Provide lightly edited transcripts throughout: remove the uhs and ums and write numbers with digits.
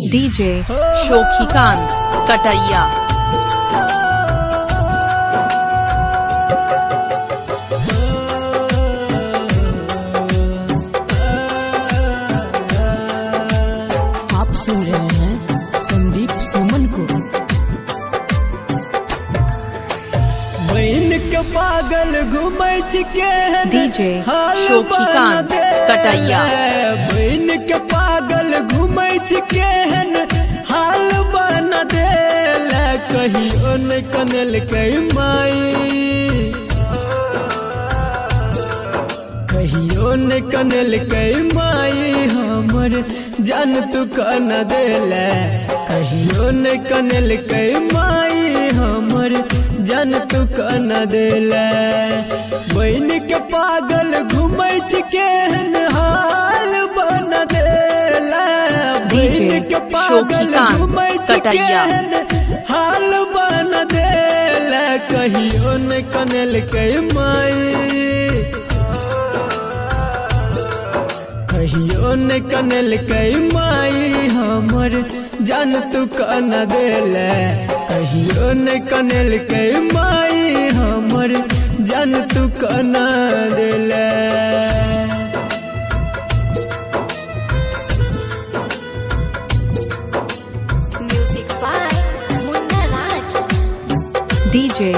DJ Shokhikant कटैया। आप सुन रहे हैं संदीप सुमन को। बहन के पागल घूमै छिके डीजे शोखीकांत कटैया। बहन के पागल घूमै छिके हाल बना देल कहियो न कनल कई माई, कहियो न कनल कई माई हमर जान तू कन देल, कहियो न कनल कई माई हमर जान तू कन देल। बहन के पागल घूमै छिके हाल बन देल, डीजे शोखीकांत कटैया। हाल बन देल कहियो न कनल कई माई, कहियो न कनल कई माई हमर जान तू कन देल, कहियो न कनल कई माई हमर जान तू कन देल। Music by Munna Raj. DJ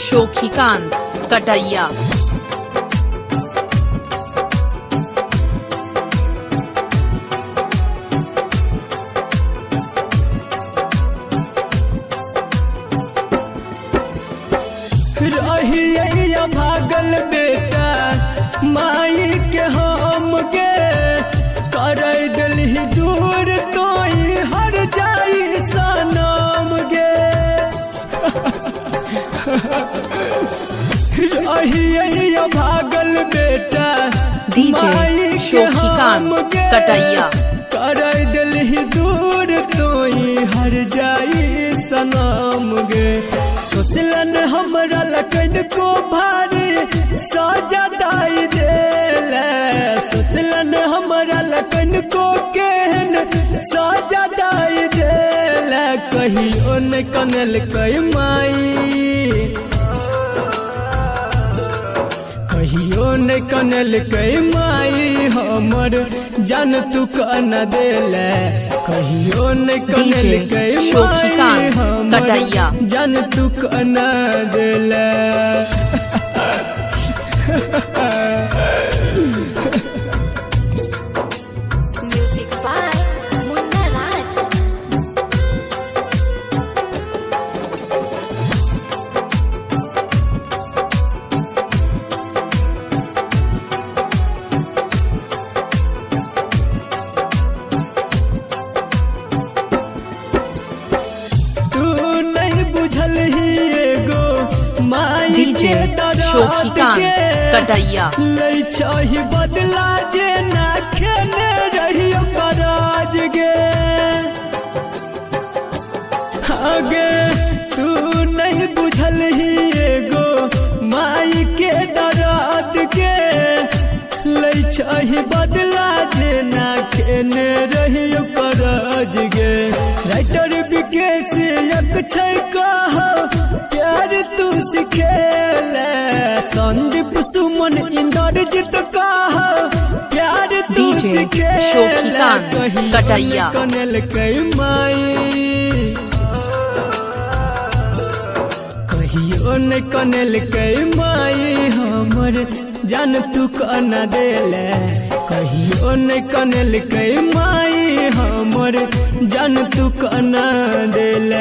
Shokhikant Kataiya. रहिया भागल बेटा माई के हम गे, कर दिलही दूर तोई हर जाई सनम गे। रहिया भागल बेटा डीजे शोखीकांत कटैया। कर दिलही दूर तोई हर जाई सनम गे। सोचलन हमरा लकन को भारी साजा दाई देल, सोचलन हमरा लकन को केहन साजा दाई देल, कहियो न कनल कई माई, कहियो न कनल कई माई हमर जान तू कन देल, कहियो न कनल कई माई शोखीकांत हमर कटैया। जान तू कन देल। म्यूजिक बाय मुन्ना राज। तू नहीं बुझल ही एगो माई डीजे शोखीकांत कटैया। लई चाही बदला जे ना खेने रहियो कराज गे, आगे तू नहीं बुझल ही एगो माई के दराद के, लई चाही बदला जे ना खेने रहियो कराज गे। राइटर विकेश अक्षय कहा प्यार तू सिखेल, संदीप सुमन इंद्रजीत कहा प्यार तू डीजे सिखेल, शोखीकांत कटैया। कनल कई माई, कहियो न कनल कई माई हमर जान तू कन देल, कहियो न कनल कई माई हमर जान तू कन देल।